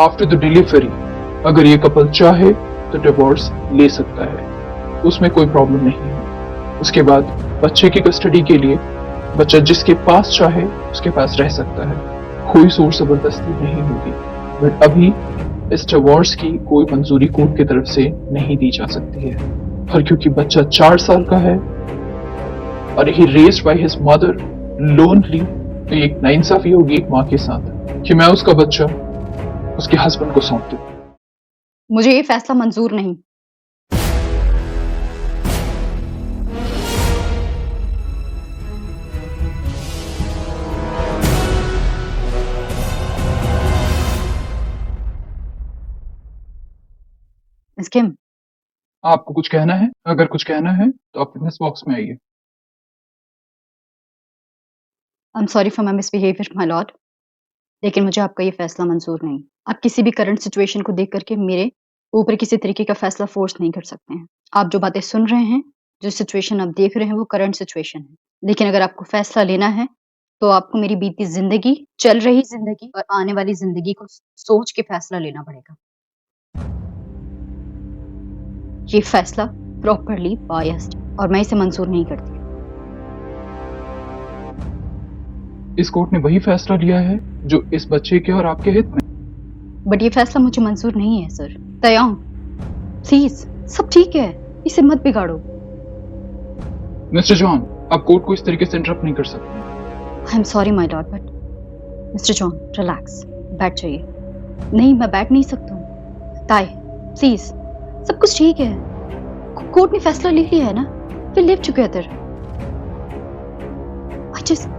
After the delivery अगर ये couple चाहे तो डिवोर्स ले सकता है, उसमें कोई प्रॉब्लम नहीं है। उसके बाद बच्चे की कस्टडी के लिए बच्चा जिसके पास चाहे उसके पास रह सकता है, कोई जोर जबरदस्ती नहीं होगी। बट अभी इस डिवोर्स की कोई मंजूरी कोर्ट की तरफ से नहीं दी जा सकती है, और क्योंकि बच्चा 4 साल का है और he raised by his mother lonely, तो एक नाइंसाफी होगी एक माँ के साथ कि मैं उसका बच्चा उसके हस्बैंड को सौंप दूं। मुझे ये फैसला मंजूर नहीं। मिस किम, आपको कुछ कहना है? अगर कुछ कहना है तो आप फिटनेस बॉक्स में आइए। I am sorry for my misbehaviour my Lord, लेकिन मुझे आपका ये फैसला मंजूर नहीं। आप किसी भी करंट सिचुएशन को देख करके मेरे ऊपर किसी तरीके का फैसला फोर्स नहीं कर सकते हैं। आप जो बातें सुन रहे हैं, जो सिचुएशन आप देख रहे हैं, वो करंट सिचुएशन है। लेकिन अगर आपको फैसला लेना है, तो आपको मेरी बीती ज़िंदगी, चल रही ज़िंदगी और आने वाली ज़िंदगी को सोच के फैसला लेना पड़ेगा। ये फैसला प्रॉपर्ली बायस्ड और मैं इसे मंजूर नहीं करती। इस कोर्ट ने वही फैसला लिया है जो इस बच्चे के और आपके हित में। बट ये फैसला मुझे मंजूर नहीं है सर। तयांग, प्लीज, सब ठीक है, इसे मत बिगाड़ो। मिस्टर जॉन, आप कोर्ट को इस तरीके से इंटरप्ट नहीं कर सकते। I am sorry my Lord, but mister John relax, बैठ जाइए। नहीं, मैं बैठ नहीं सकता हूँ। ताई, प्लीज, सब कुछ ठीक है। कोर्ट ने फैसला ले लिया है ना, we live together.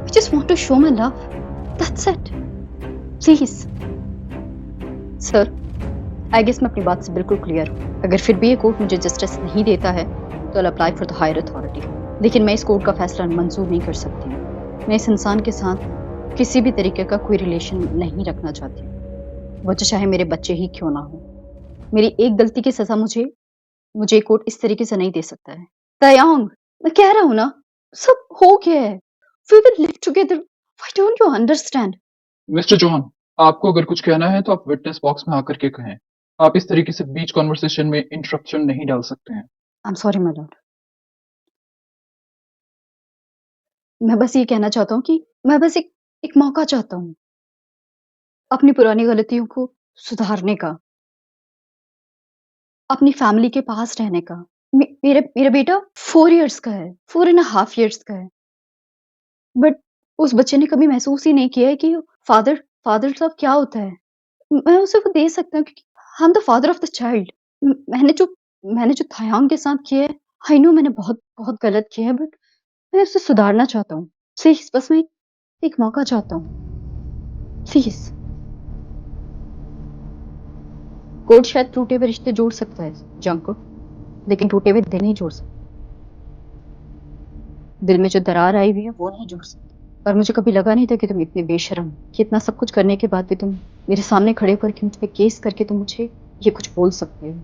I just want to show my love. That's it. Please. Sir, I guess मैं अपनी बात से बिल्कुल क्लियर हूँ। अगर फिर भी ये कोर्ट मुझे जस्टिस नहीं देता है, तो I apply for the higher authority. लेकिन मैं इस कोर्ट का फैसला मंजूर नहीं कर सकती हूँ। मैं इस इंसान के साथ किसी भी तरीके का कोई रिलेशन नहीं रखना चाहती हूँ, वो चाहे मेरे बच्चे ही क्यों ना हो। मेरी एक गलती की सजा मुझे कोर्ट इस तरीके से नहीं दे सकता है। तयांग, मैं कह रहा हूँ ना, सब हो गया है। We will live together. Why don't you understand? Mister John, आपको अगर कुछ कहना है तो आप विटनेस बॉक्स में आकर के कहें। आप इस तरीके से बीच कॉन्वर्सेशन में इंटरप्शन नहीं डाल सकते हैं। I'm sorry, my lord. मैं बस ये कहना चाहता हूँ कि मैं बस एक मौका चाहता हूँ अपनी पुरानी गलतियों को सुधारने का, अपनी फैमिली के पास रहने का। मेरा बेटा 4 इयर्स का है, 4.5 इयर्स का है। बट उस बच्चे ने कभी महसूस ही नहीं किया है कि फादर फादर लव क्या होता है। मैं उसे वो दे सकता हूँ क्योंकि I am the father of the child. मैंने जो थयांग के साथ किया है, आई नो मैंने बहुत बहुत गलत किया है, बट मैं उसे सुधारना चाहता हूँ। प्लीज, बस मैं एक मौका चाहता हूँ, प्लीज। कोर्ट शायद टूटे हुए रिश्ते जोड़ सकता है जंग को, लेकिन टूटे हुए दिल नहीं जोड़ सकता। दिल में जो दरार आई हुई है वो नहीं जोड़ सकता। और मुझे कभी लगा नहीं था कि तुम इतने बेशर्म, कि इतना सब कुछ करने के बाद भी तुम मेरे सामने खड़े होकर के मुझ पे केस करके तुम मुझे ये कुछ बोल सकते हो,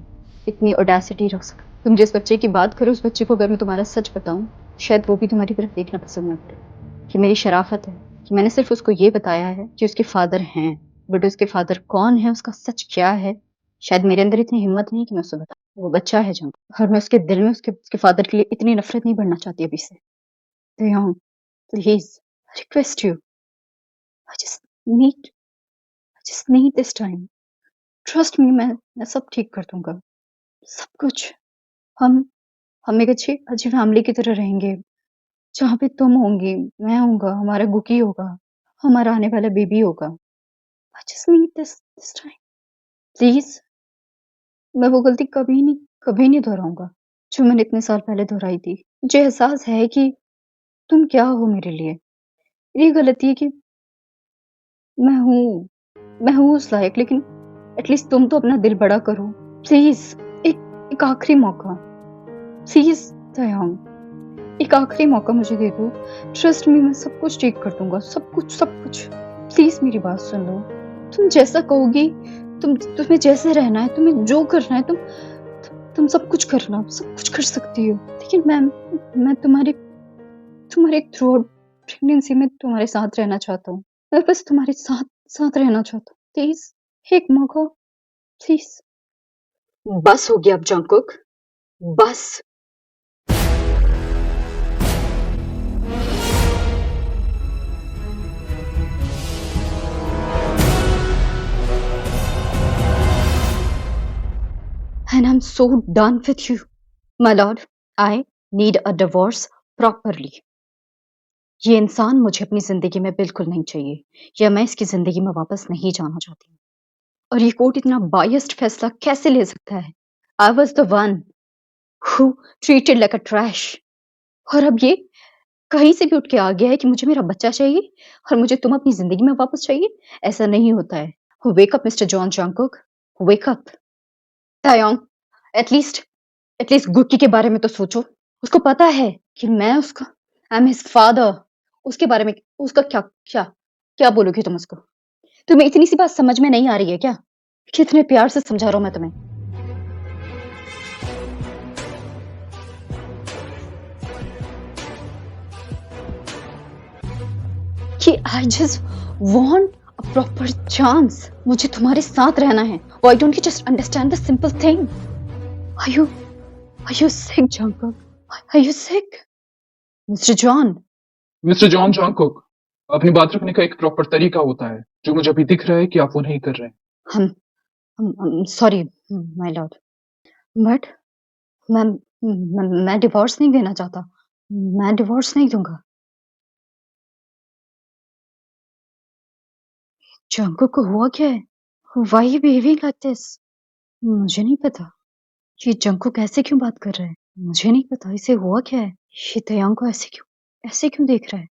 इतनी ऑडेसिटी रख सकते। तुम जिस बच्चे की बात करो, उस बच्चे को अगर मैं तुम्हारा सच बताऊं, शायद वो भी तुम्हारी तरफ देखना पसंद न करे कि मेरी शराफत है कि मैंने सिर्फ उसको ये बताया है कि उसके फादर हैं, बट उसके फादर कौन है, उसका सच क्या है, शायद मेरे अंदर इतनी हिम्मत नहीं कि मैं उसे बताऊं। वो बच्चा है जंग, और मैं उसके दिल में उसके फादर के लिए इतनी नफरत नहीं बढ़ना चाहती अभी से। तो यहाँ please, request you, I just need I just need this time. Trust me, मैं सब ठीक कर दूंगा। सब कुछ। हम हम एक अच्छी अच्छी फैमिली की तरह रहेंगे, जहाँ पे तुम होंगी, मैं होऊंगा, हमारा गुकी होगा, हमारा आने वाला बेबी होगा। I just need this time. Please, मैं वो गलती कभी नहीं दोहराऊंगा जो मैंने इतने साल पहले दोहराई थी। मुझे एहसास है कि तुम क्या हो मेरे लिए। ये गलती है कि मैं हूँ मैं हूँ उस लायक, लेकिन एटलीस्ट तुम तो अपना दिल बड़ा करो। प्लीज, एक आखिरी मौका, प्लीज तयांग, एक आखिरी मौका मुझे दे दो। ट्रस्ट मी, मैं सब कुछ ठीक कर दूंगा, सब कुछ। प्लीज मेरी बात सुन लो। तुम जैसा कहोगी, तुम्हें जैसे रहना है, तुम्हें जो करना है, तुम सब कुछ करना, सब कुछ कर सकती हो। लेकिन मैं तुम्हारे थ्रू आउट प्रेगनेंसी में तुम्हारे साथ रहना चाहता हूँ। मैं बस तुम्हारे साथ साथ रहना चाहता हूँ, प्लीज। एक मौका प्लीज। बस हो गया अब जंगकुक, बस। And I'm so done with you, my lord. I need a divorce properly. ये इंसान मुझे अपनी जिंदगी में बिल्कुल नहीं चाहिए, या मैं इसकी जिंदगी में वापस नहीं जाना चाहती हूँ। और ये कोर्ट इतना बायस्ड फैसला कैसे ले सकता है? I was the one who treated like a trash. और अब ये कहीं से भी उठ के आ गया है कि मुझे मेरा बच्चा चाहिए और मुझे तुम अपनी जिंदगी में वापस चाहिए। ऐसा नहीं होता है। Wake up mister John Jungkook, wake up. Taeyong, at least at least Kookie के बारे में तो सोचो। उसको पता है कि मैं उसका आई एम हिज फादर। उसके बारे में उसका क्या क्या क्या बोलोगी तुम उसको? तुम्हें इतनी सी बात समझ में नहीं आ रही है क्या? कितने प्यार से समझा रहा हूं मैं तुम्हें। कि I just want a proper chance. मुझे तुम्हारे साथ रहना है। Why don't you just understand the simple thing? Are you sick Jungkook? Are you sick? Mister John, mister John Jungkook, अपनी बात रखने का एक प्रॉपर तरीका होता है जो मुझे अभी दिख रहा है कि आप वो नहीं कर रहे हैं। हम सॉरी माय लॉर्ड, बट मैं डिवोर्स नहीं देना चाहता। मैं डिवोर्स नहीं दूंगा। जंगकुक को हुआ क्या है? Why he behaving like this? मुझे नहीं पता। ये जंगकुक ऐसे क्यों बात कर रहा है? मुझे नहीं पता इसे हुआ क्या है। ये तयांग को ऐसे क्यों देख रहा है?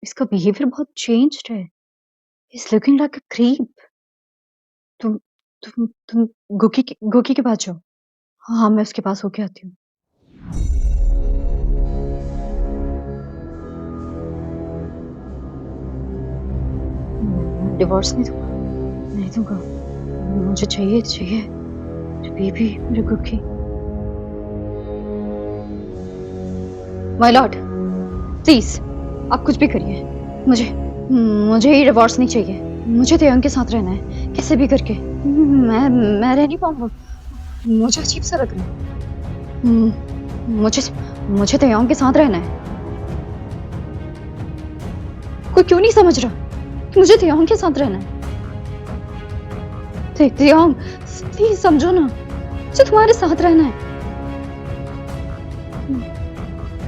इसका बिहेवियर बहुत चेंज्ड है। Is looking like a creep. तुम तुम गुकी के पास जाओ। हाँ, मैं उसके पास होके आती हूँ। डिवोर्स नहीं दूंगा, नहीं दूंगा। मुझे चाहिए मेरी बेबी, मेरी गुकी। माय लॉर्ड, प्लीज आप कुछ भी करिए। मुझे ये डिवोर्स नहीं चाहिए। मुझे तयांग के साथ रहना है कैसे भी करके। मैं रह नहीं पाऊंगा। मुझे अजीब सा लग रहा है। मुझे मुझे तयांग के साथ रहना है। कोई क्यों नहीं समझ रहा कि मुझे तयांग के साथ रहना है? तयांग प्लीज समझो ना, मुझे तुम्हारे साथ रहना है।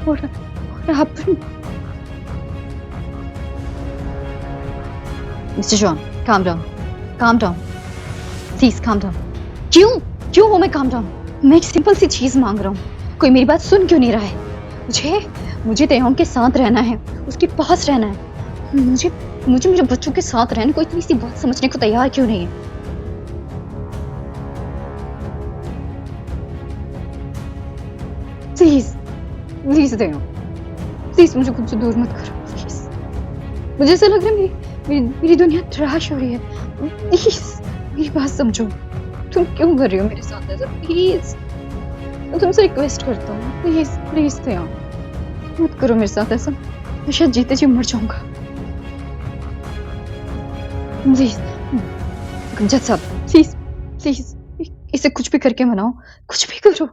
और आप mister John, calm down, please calm down। क्यों हो मैं calm down? मैं एक सिंपल सी चीज मांग रहा हूँ, कोई मेरी बात सुन क्यों नहीं रहा है? मुझे तयांग के साथ रहना है, उसके पास रहना है। मुझे मेरे बच्चों के साथ रहना। कोई इतनी सी बात समझने को तैयार क्यों नहीं है? प्लीज तयांग, प्लीज मुझे खुद से दूर मत करो प्लीज। मुझे ऐसा लग रहा है मेरी दुनिया ट्रैश हो रही है। प्लीज मेरी बात समझो। तुम क्यों कर रही हो मेरे साथ ऐसा? प्लीज मैं तुमसे रिक्वेस्ट करता हूँ, प्लीज तयांग मत करो मेरे साथ ऐसा। मैं शायद जीते जी मर जाऊंगा। प्लीज जज साहब, प्लीज इसे कुछ भी करके मनाओ, कुछ भी करो।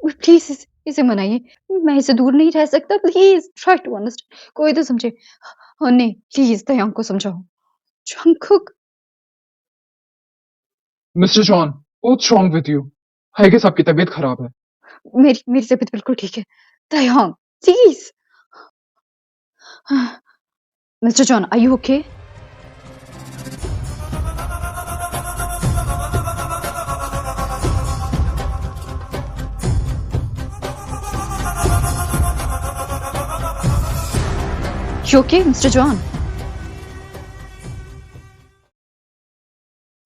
प्लीज इसे मनाइए। मैं इसे दूर नहीं रह सकता। Please try to understand. कोई तो समझे। और नहीं, प्लीज तयांग को समझाओ। Jungkook, mister John, what's wrong with you? I guess आपकी तबीयत खराब है। मेरी तबीयत बिल्कुल ठीक है। Taeyong please. Mister John, are you okay? You okay, Mr. John?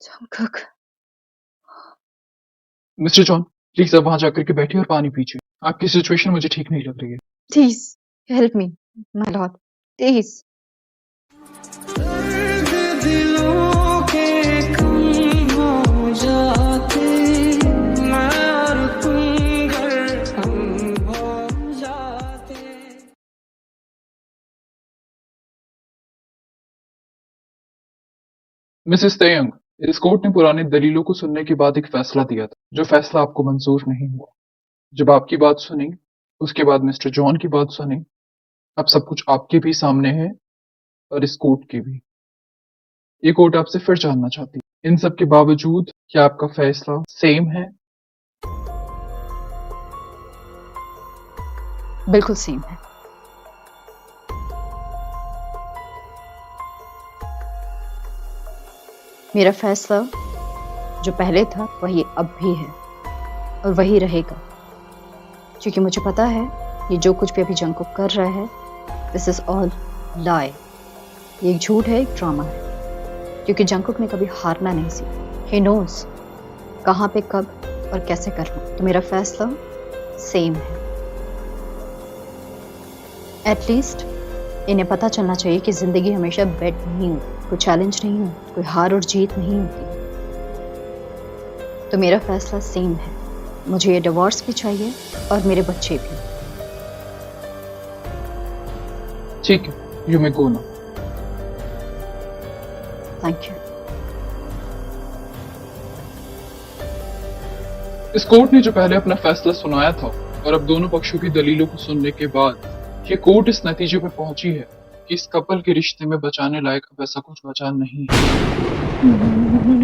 Jungkook, mister John, please आप वहां जाकर के बैठिए और पानी पीजिए। आपकी सिचुएशन मुझे ठीक नहीं लग रही है। please help me, my lord, please। दर्द दिलों के कम हो जाते, मैं और तुम घर हम हो जाते। मिसेस तयंग, इस कोर्ट ने पुरानी दलीलों को सुनने के बाद एक फैसला दिया था, जो फैसला आपको मंजूर नहीं हुआ। जब आपकी बात सुनी, उसके बाद मिस्टर जॉन की बात सुनी, अब सब कुछ आपके भी सामने है और इस कोर्ट की भी। ये कोर्ट आपसे फिर जानना चाहती है, इन सब के बावजूद क्या आपका फैसला सेम है? बिल्कुल सेम है। मेरा फैसला जो पहले था वही अब भी है और वही रहेगा, क्योंकि मुझे पता है ये जो कुछ भी अभी जंगकुक कर रहा है, दिस इज ऑल लाई। ये एक झूठ है, एक ड्रामा है, क्योंकि जंगकुक ने कभी हारना नहीं सीखा। ही नोज कहाँ पे, कब और कैसे करना। तो मेरा फैसला सेम है। एटलीस्ट इन्हें पता चलना चाहिए कि जिंदगी हमेशा बेट नहीं होती, कोई चैलेंज नहीं हो, कोई हार और जीत नहीं होती। तो मेरा फैसला सेम है। मुझे ये डिवोर्स भी चाहिए और मेरे बच्चे भी। ठीक है, you may go now. Thank you. इस कोर्ट ने जो पहले अपना फैसला सुनाया था और अब दोनों पक्षों की दलीलों को सुनने के बाद ये कोर्ट इस नतीजे पर पहुंची है कि इस कपल के रिश्ते में बचाने लायक अब ऐसा कुछ बचा नहीं है।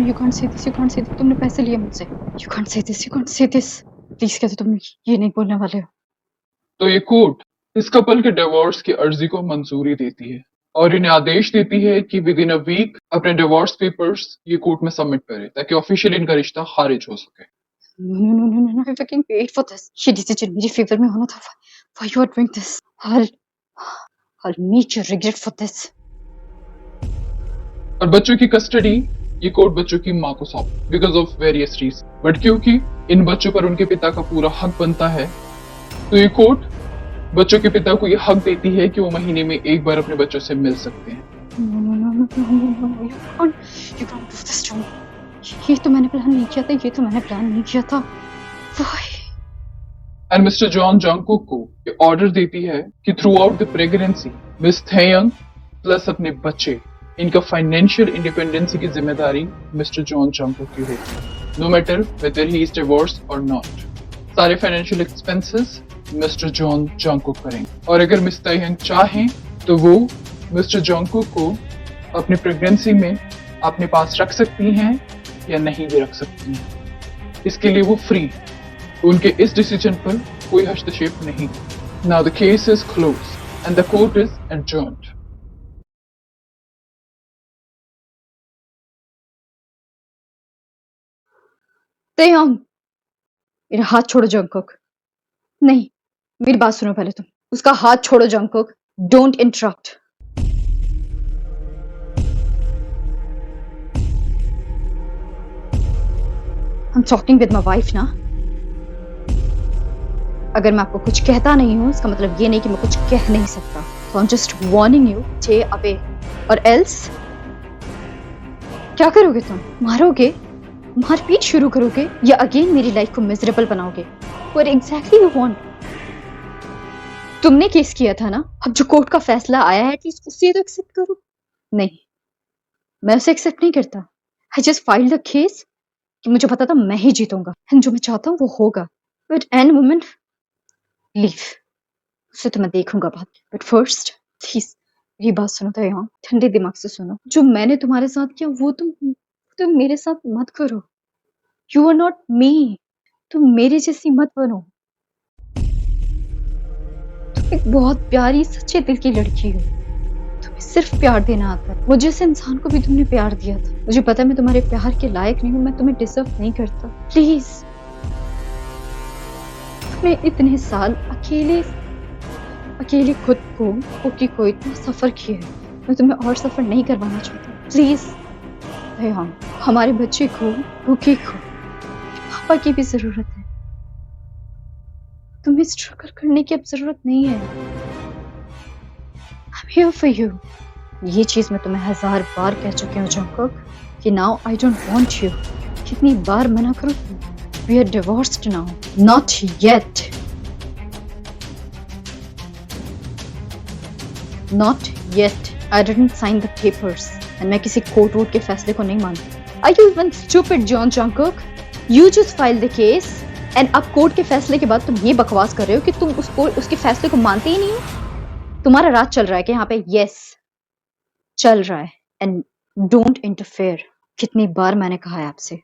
You can't say this, you can't say this. तुमने पैसे लिए मुझसे। You can't say this, you can't say this. Please कहते तुम ये नहीं बोलने वाले हो। तो ये कोर्ट इस कपल के डिवोर्स की अर्जी को मंजूरी देती है और इन्हें आदेश देती है कि विद इन अ वीक अपने डिवोर्स पेपर्स ये कोर्ट में सबमिट करे, ताकि ऑफिशियल इनका रिश्ता खारिज हो सके। No, I fucking paid for this. ये डिसीजन मेरे फेवर में होना था। Why you are doing this? I'll make you regret for this. और बच्चों की कस्टडी ये कोर्ट बच्चों की माँ को सौंप because of various reason, but क्योंकि इन बच्चों पर उनके पिता का पूरा हक बनता है, तो ये कोर्ट बच्चों के पिता को ये हक देती है कि वो महीने में एक बार अपने बच्चों से मिल सकते हैं। You can't do this to me. ये तो मैंने प्लान नहीं किया था, ये तो मैंने प्लान नहीं किया था। Why? And mister John Jungkook को ये ऑर्डर देती है कि throughout the pregnancy miss Taeyong plus अपने बच्चे, इनका फाइनेंशियल इंडिपेंडेंसी की जिम्मेदारी मिस्टर जॉन जंगकुक की होगी, no matter whether he is divorced और नॉट। सारे financial expenses mister John Jungkook करेंगे, और अगर मिस थेयंग चाहें तो वो मिस्टर जंगकुक को अपनी प्रेगनेंसी में अपने पास रख सकती हैं या नहीं भी रख सकती हैं। इसके लिए वो फ्री, उनके इस डिसीजन पर कोई हस्तक्षेप नहीं। Now the case is closed and the court is adjourned. Taeyong, मेरा हाथ छोड़ो जंगकुक। नहीं, मेरी बात सुनो पहले तुम। उसका हाथ छोड़ो Jungkook. Don't interrupt. I'm talking with my wife ना। अगर मैं आपको कुछ कहता नहीं हूँ, इसका मतलब ये नहीं कि मैं कुछ कह नहीं सकता। So I'm just warning you, stay away. और else क्या करोगे तुम? मारोगे? मारपीट शुरू करोगे या अगेन मेरी लाइफ को मिजरेबल बनाओगे? What exactly you want? तुमने केस किया था ना, अब जो कोर्ट का फैसला आया है एटलीस्ट उसे तो एक्सेप्ट करो। नहीं, मैं उसे एक्सेप्ट नहीं करता। I just filed the case कि मुझे पता था मैं ही जीतूंगा, जो मैं चाहता हूँ वो होगा। बट एन मोमेंट लीव, उसे तो मैं देखूंगा बाद। बट फर्स्ट प्लीज ये बात सुनो तो यहाँ ठंडे दिमाग से सुनो। जो मैंने तुम्हारे साथ किया वो तुम मेरे साथ मत करो। यू आर नॉट मी, तुम मेरे जैसी मत बनो। तुम एक बहुत प्यारी सच्चे दिल की लड़की हो, तुम्हें सिर्फ प्यार देना आता है। मुझे जैसे इंसान को भी तुमने प्यार दिया था। मुझे पता है मैं तुम्हारे प्यार के लायक नहीं हूँ, मैं तुम्हें डिजर्व नहीं करता। प्लीज, तुमने इतने साल अकेले खुद को इतना सफर किया है, मैं तुम्हें और सफर नहीं करवाना चाहता। प्लीज हाँ, हमारे बच्चे को, रुकी को पापा की भी जरूरत है। तुम्हें स्ट्रगल करने की अब जरूरत नहीं है। I'm here for you. ये चीज मैं तुम्हें 1000 बार कह चुकी हूँ जंगकुक कि now I don't want you. कितनी बार मना करूँ? We are divorced now. Not yet. Not yet. I didn't sign the papers. And मैं किसी कोर्ट वोट के फैसले को नहीं मानती। Are you even stupid, John Jungkook? You just filed the case and अब कोर्ट के फैसले के बाद तुम ये बकवास कर रहे हो कि तुम उसके फैसले को मानते ही नहीं हो। तुम्हारा राज चल रहा है कि यहाँ पे? यस, चल रहा है। And don't interfere. कितनी बार मैंने कहा है आपसे,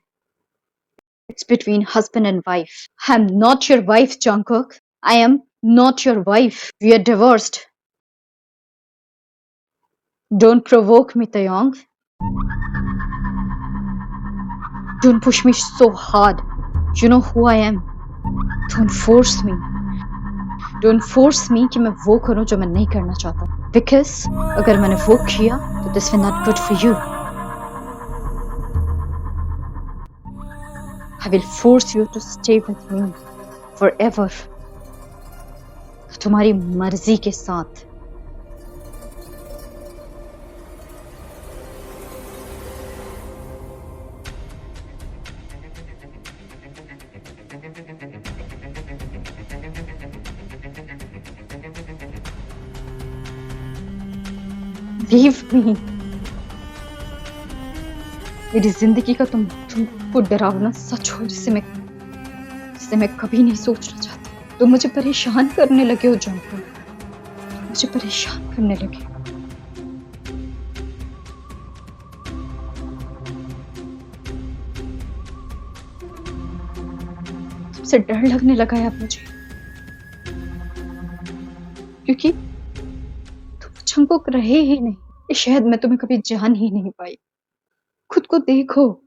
it's between husband and wife. I am not your wife, Jungkook. I am not your wife. We are divorced. Don't provoke me, Taeyong. Don't push me so hard. You know who I am. Don't force me. Don't force me कि मैं वो करूं जो मैं नहीं करना चाहता. Because अगर मैंने वो किया तो this will not good for you. I will force you to stay with me forever. तुम्हारी मर्जी के साथ. Leave me. मेरी जिंदगी का तुमको डरावना सच हो जिसे मैं कभी नहीं सोचना चाहती। तुम मुझे परेशान करने लगे हो जंगकुक। मुझे परेशान करने लगे। तुमसे डर लगने लगा है अब मुझे, क्योंकि जंगकुक रहे ही नहीं। इस शहर में तुम्हें कभी जान ही नहीं पाई। खुद को देखो,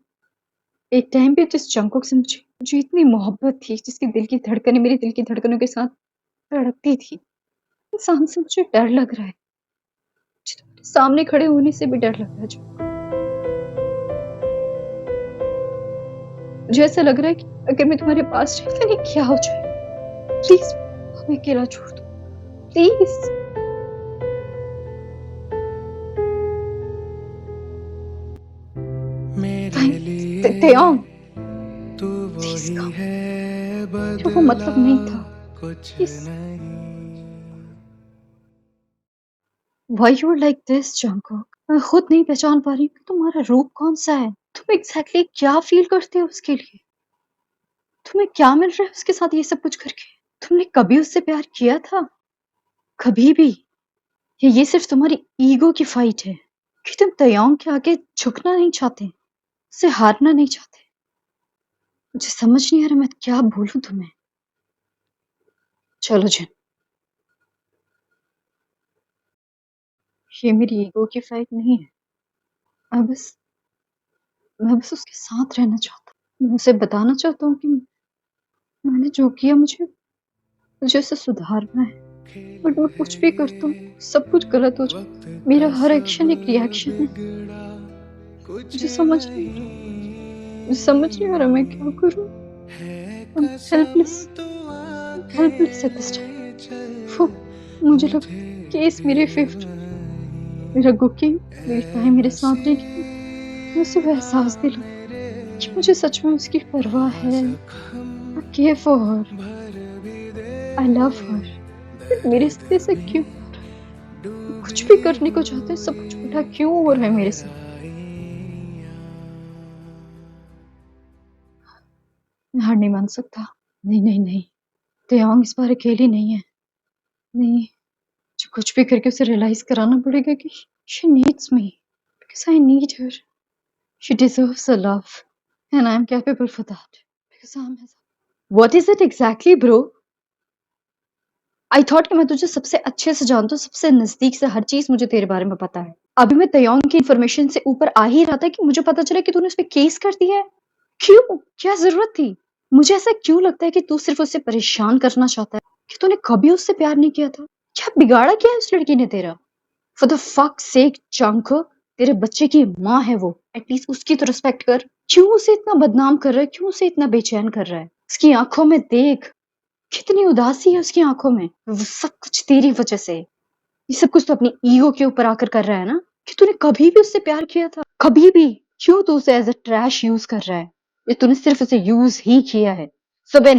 एक टाइम पे जिस जंगकुक से मुझे इतनी मोहब्बत थी, जिसकी दिल की धड़कनें मेरी दिल की धड़कनों के साथ धड़कती थी, इंसान से मुझे डर लग रहा है। मुझे तुम्हारे सामने खड़े होने से भी डर लग रहा है जंगकुक। मुझे ऐसा लग रहा है कि अगर मैं तुम्हारे पास रही, पता नहीं क्या हो जाए। प्लीज हमें अकेला छोड़ दो, प्लीज। तयोंग, please come. जो वो मतलब नहीं था। Why you are like this, Jungkook? मैं खुद नहीं पहचान पा रही हूँ कि तुम्हारा रूप कौन सा है। तुम एग्जैक्टली क्या फील करते हो उसके लिए? तुम्हें क्या मिल रहा है उसके साथ ये सब कुछ करके? तुमने कभी उससे प्यार किया था? कभी भी? या ये सिर्फ तुम्हारी ईगो की फाइट है कि तुम तयोंग के आगे झुकना नहीं चाहते, उससे हारना नहीं चाहते? मुझे समझ नहीं आ रहा मैं क्या बोलूं तुम्हें। चलो जिन, ये मेरी ईगो की फाइट नहीं है। मैं बस उसके साथ रहना चाहता हूँ। मैं उसे बताना चाहता हूँ कि मैंने जो किया मुझे उसे सुधारना है। बट मैं कुछ भी करता हूँ सब कुछ गलत हो जाता है। मेरा हर एक्शन एक रिएक्शन है। मुझे समझ नहीं आ रहा मैं क्या करूँ। I'm helpless at this time. मुझे लगा केस मेरे फेवर, मेरा गुकी, मेरी ताई मेरे साथ नहीं की। मैं उसे वो एहसास दिला कि मुझे सच में उसकी परवाह है। I care for her. I love her. मेरे साथ ऐसा क्यों? कुछ भी करने को चाहते हैं, सब कुछ उल्टा क्यों हो रहा है मेरे साथ? मैं हार नहीं मान सकता। नहीं, तयोंग इस बार अकेली नहीं है। नहीं, जो कुछ भी करके उसे रियलाइज कराना पड़ेगा कि she needs me because I need her. She deserves a love and I am capable for that because I am his. What is it exactly, bro? I thought कि मैं तुझे सबसे अच्छे से जानता हूँ, सबसे नजदीक से हर चीज मुझे तेरे बारे में पता है। अभी मैं तयोंग की इंफॉर्मेशन से ऊपर आ ही रहा था कि मुझे पता चला कि तूने उस पर केस कर दिया है। क्यों? क्या जरूरत थी? मुझे ऐसा क्यों लगता है कि तू सिर्फ उसे परेशान करना चाहता है, कि तूने कभी उससे प्यार नहीं किया था? क्या बिगाड़ा क्या है उस लड़की ने तेरा? For the fuck's sake, Jungkook, तेरे बच्चे की माँ है वो, एटलीस्ट उसकी तो रिस्पेक्ट कर। क्यों उसे इतना बदनाम कर रहा है? क्यों उसे इतना बेचैन कर रहा है? उसकी आंखों में देख, कितनी उदासी है उसकी आंखों में। वो सब कुछ तेरी वजह से। ये सब कुछ तो अपनी ईगो के ऊपर आकर कर रहा है ना, कि तूने कभी भी उससे प्यार किया था? कभी भी? क्यों तू उसे एज अ ट्रैश यूज कर रहा है? ये तूने सिर्फ उसे यूज ही किया है। सुबिन,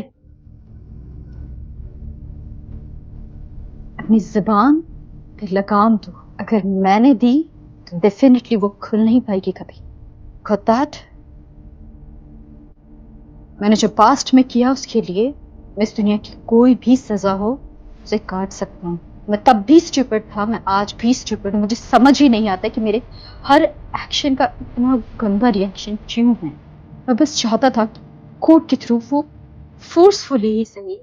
अपनी जुबान पे लगाम दो। अगर मैंने दी तो डेफिनेटली वो खुल नहीं पाएगी कभी। Got that? मैंने जो पास्ट में किया उसके लिए मैं इस दुनिया की कोई भी सजा हो उसे काट सकता हूँ। मैं तब भी स्टूपिड था, मैं आज भी स्टूपिड हूँ। मुझे समझ ही नहीं आता कि मेरे हर एक्शन का इतना गंदा रिएक्शन क्यों है। मैं बस चाहता था कि कोर्ट के थ्रू वो फोर्सफुली ही सही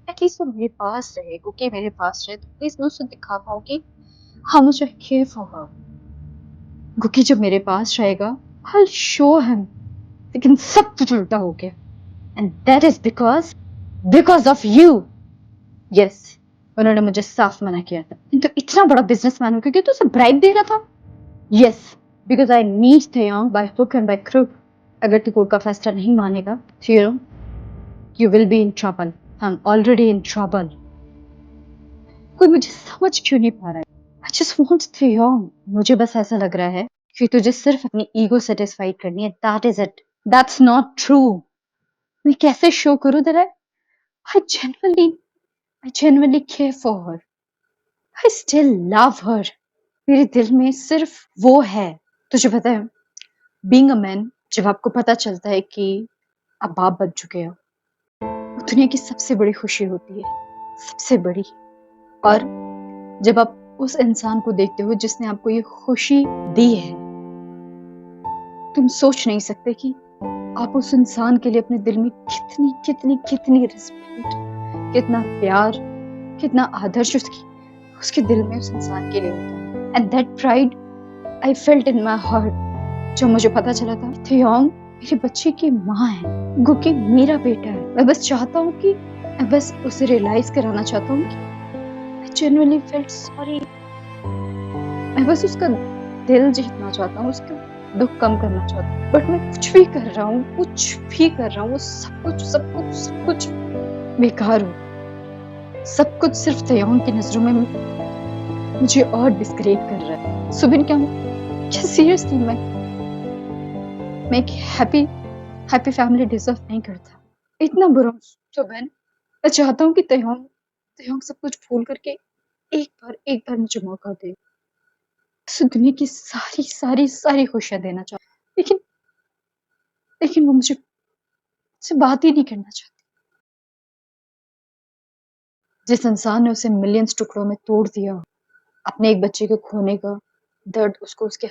एटलीस्ट वो मेरे पास रहे, क्योंकि मेरे पास रहे तो प्लीज मैं उसे दिखा पाऊँ कि हाँ मुझे केयर फॉर हर। क्योंकि जब मेरे पास रहेगा I'll show him। लेकिन सब कुछ उल्टा हो गया and that is because of you. Yes, उन्होंने मुझे साफ मना किया था। तो इतना बड़ा बिजनेसमैन हो क्योंकि तू उसे ब्राइब दे रहा था। यस, बिकॉज आई नीड थे by hook and by crook. अगर तू कोर्ट का फैसला नहीं मानेगा तो you will be in trouble. I am already in trouble. कोई मुझे समझ क्यों नहीं पा रहा है। आई जस्ट वांट थे। मुझे बस ऐसा लग रहा है कि तुझे सिर्फ अपनी ईगो सेटिस्फाइड करनी है। That is it. That's not true. मैं कैसे शो करूं that I genuinely care for her। I still love her। मेरे दिल में सिर्फ वो है। तुझे पता है, बीइंग अ मैन, जब आपको पता चलता है कि आप बाप बन चुके हो, वो दुनिया की सबसे बड़ी खुशी होती है, सबसे बड़ी। और जब आप उस इंसान को देखते हो जिसने आपको ये खुशी दी है, तुम सोच नहीं सकते कि आप उस इंसान के लिए अपने दिल में कितनी कितनी कितनी रिस्पेक्ट, कितना प्यार, कितना आदर्श उसके दिल में उस इंसान के लिए होता है। And that pride I felt in my heart जब मुझे पता चला था थियोंग मेरे बच्चे की माँ है, गुकी मेरा बेटा है। मैं बस चाहता हूँ कि मैं बस उसे रियलाइज कराना चाहता हूँ कि आई जेन्युइनली फेल्ट सॉरी। मैं बस उसका दिल जीतना चाहता हूँ, उसका दुख कम करना चाहता हूँ। बट मैं कुछ भी कर रहा हूँ, वो सब कुछ बेकार हो। सब कुछ सिर्फ तयौन की नजरों में मुझे और डिस्ग्रेड कर रहा है। सुबिन क्या सीरियसली मैं एक हैप्पी फैमिली डिजर्व नहीं करता। इतना बुरा हूं सुबिन। मैं चाहता हूँ कि तयौन सब कुछ भूल करके एक बार मुझे मौका दे। इस दुनिया की सारी सारी सारी खुशियां देना चाहता, लेकिन वो मुझसे बात ही नहीं करना चाहती। जिस इंसान ने उसे मिलियंस टुकड़ों में तोड़ दिया, अपने एक बच्चे को खोने का दर्द उसको उसके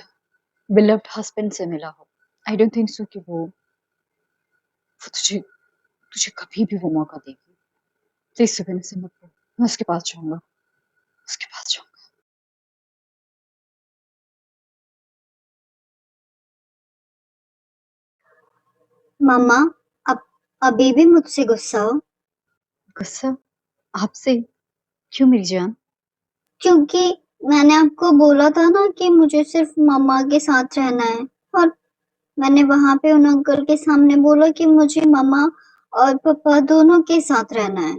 बिलव्ड हस्बैंड से मिला हो, आई डोंट थिंक सो कि वो तुझे तुझे कभी भी वो मौका देगी। प्लीज सुबह से मत बोल। मैं उसके पास जाऊंगा, उसके पास जाऊंगा। मम्मा, अब अभी भी मुझसे गुस्सा हो? गुस्सा आपसे क्यों मेरी जान? क्योंकि मैंने आपको बोला था ना कि मुझे सिर्फ मम्मा के साथ रहना है, और मैंने वहां पे उन अंकल के सामने बोला कि मुझे मम्मा और पापा दोनों के साथ रहना है।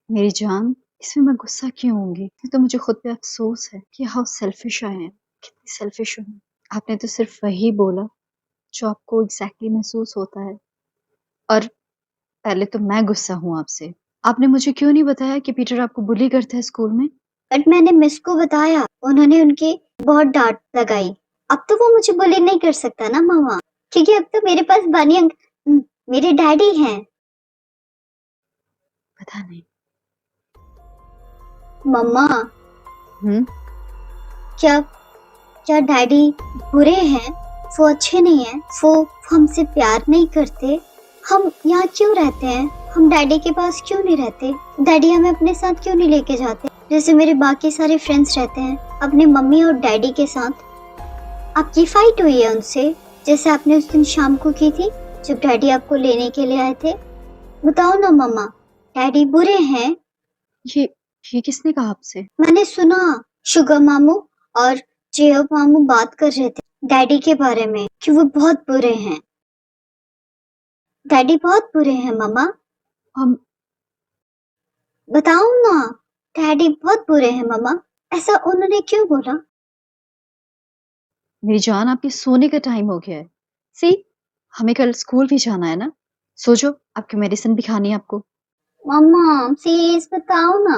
मेरी जान, इसमें मैं गुस्सा क्यों होंगी? ये तो मुझे खुद पे अफसोस है कि हाउ सेल्फिश आई एम, कितनी सेल्फिश हूँ। आपने तो सिर्फ वही बोला जो आपको एग्जैक्टली महसूस होता है। और पहले तो मैं गुस्सा हूँ आपसे। आपने मुझे क्यों नहीं बताया कि पीटर आपको बुली करता है स्कूल में? बट मैंने मिस को बताया, उन्होंने उनकी बहुत डांट लगाई। अब तो वो मुझे बुली नहीं कर सकता ना मम्मा, क्योंकि अब तो मेरे पास मेरे डैडी हैं। पता नहीं। मम्मा, हम्म? क्या क्या डैडी बुरे हैं? वो अच्छे नहीं हैं? वो हमसे प्यार नहीं करते? हम यहाँ क्यों रहते हैं? हम डैडी के पास क्यों नहीं रहते? डैडी हमें अपने साथ क्यों नहीं लेके जाते जैसे मेरे बाकी सारे फ्रेंड्स रहते हैं अपने मम्मी और डैडी के साथ? आपकी फाइट हुई है उनसे, जैसे आपने उस दिन शाम को की थी जब डैडी आपको लेने के लिए आए थे? बताओ ना मम्मा, डैडी बुरे हैं? ये ये किसने कहा आपसे? मैंने सुना, शुगर मामू और जेब मामू बात कर रहे थे डैडी के बारे में कि वो बहुत बुरे हैं। डैडी बहुत बुरे हैं मम्मा, हम बताओ ना। डैडी बहुत बुरे हैं मम्मा, ऐसा उन्होंने क्यों बोला? मेरी जान, आपके सोने का टाइम हो गया है। सी, हमें कल स्कूल भी जाना है ना। सो जाओ, आपकी मेडिसिन भी खानी है आपको। मम्मा प्लीज बताओ ना।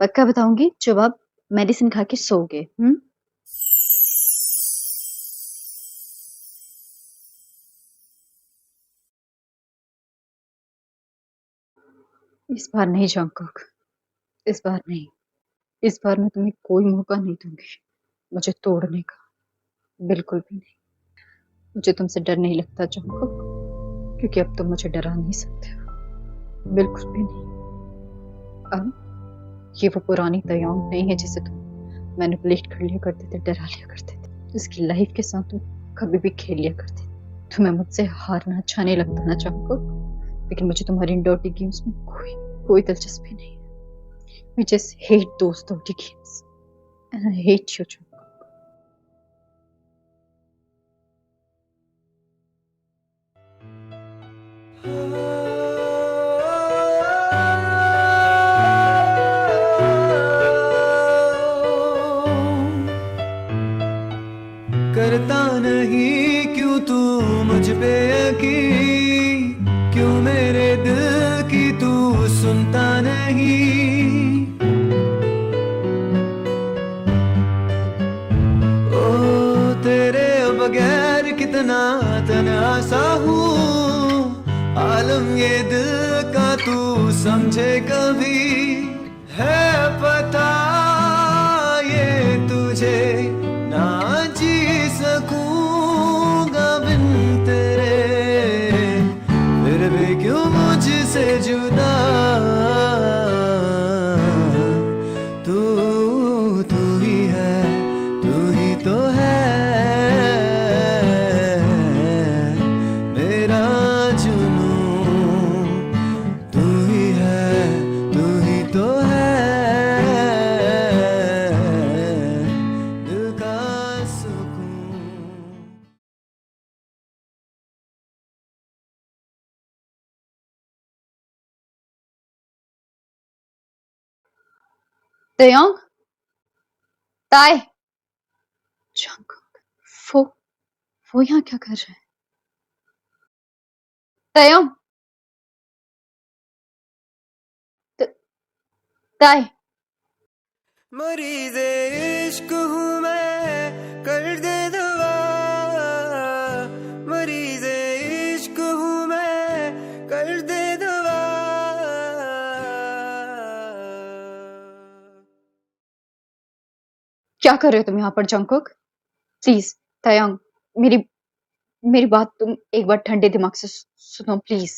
पक्का बताऊंगी जब आप मेडिसिन खा के सोओगे। इस बार नहीं जंगकुक, इस बार नहीं। इस बार मैं तुम्हें कोई मौका नहीं दूंगी मुझे तोड़ने का, बिल्कुल भी नहीं। मुझे तुमसे डर नहीं लगता जंगकुक, क्योंकि अब तुम मुझे डरा नहीं सकते हो, बिल्कुल भी नहीं। अब ये वो पुरानी तयौंग नहीं है जिसे तुम मैनिपुलेट कर लिया करते थे, डरा लिया करते थे, जिसकी लाइफ के साथ तुम कभी भी खेल लिया करते थे। तुम्हें मुझसे हारना अच्छा नहीं लगता ना जंगकुक, लेकिन मुझे तुम्हारी इन डर्टी गेम्स में कोई दिलचस्पी नहीं है। I just hate those dirty games. And I hate you, Jungkook. करता नहीं क्यों तू मुझ पे यकीन, क्यों मेरे दिल की तू सुनता नहीं। ओ तेरे बगैर कितना तन्हा सा हूँ, आलम ये दिल का तू समझे कभी, है पता ये तुझे ना जी सकूंगा बिन तेरे, फिर भी क्यों मुझसे जुदा। तू तू ही है, तू ही तो है मेरा जुनून, तू ही है, तू ही तो है दिल का सुकून। Taeyong? Tae? Jungkook, वो यहाँ क्या कर रहे हैं? Taeyong? Tae? मरीज़े इश्क हूँ मैं, कर दे दवा। मरीज़े इश्क हूँ मैं, कर दे दवा। क्या कर रहे हो तुम यहाँ पर जंगकुक? प्लीज Taeyong, मेरी मेरी बात तुम एक बार ठंडे दिमाग से सुनो प्लीज।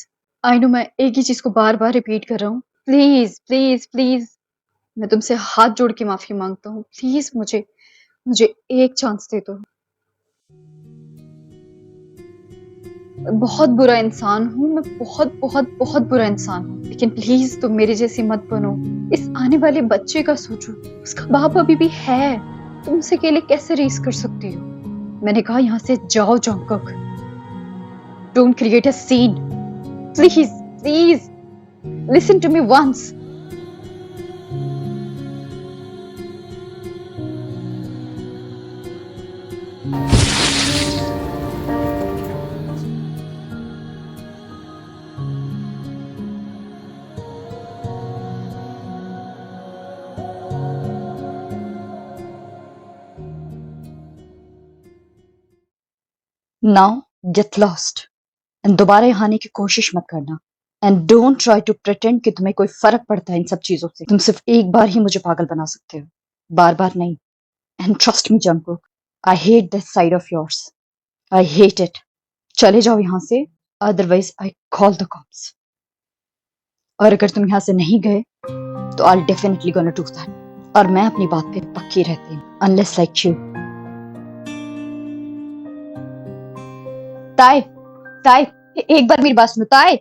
आई नो मैं एक ही चीज को बार बार रिपीट कर रहा हूँ। प्लीज प्लीज प्लीज, मैं तुमसे हाथ जोड़ के माफी मांगता हूँ। प्लीज मुझे मुझे एक चांस दे दो। मैं बहुत बुरा इंसान हूँ, मैं बहुत बहुत बहुत बुरा इंसान हूँ, लेकिन प्लीज तुम मेरी जैसी मत बनो। इस आने वाले बच्चे का सोचो, उसका बाप अभी भी है, तुम उसे अकेले कैसे रेस कर सकती हो? मैंने कहा यहाँ से जाओ Jungkook, don't create a scene, please please listen to me once. Now get lost and दोबारा यहाँ आने की कोशिश मत करना। And don't try to pretend कि तुम्हें कोई फर्क पड़ता है इन सब चीजों से। तुम सिर्फ एक बार ही मुझे पागल बना सकते हो, बार बार नहीं। And trust me Jungkook, I hate this side of yours, I hate it. चले जाओ यहाँ से, otherwise I call the cops. और अगर तुम यहाँ से नहीं गए तो I definitely gonna do that. और मैं अपनी बात पे पक्की रहती हूँ, अनलेस लाइक यू। ताई ताई, एक बार मेरी बात सुनो ताई।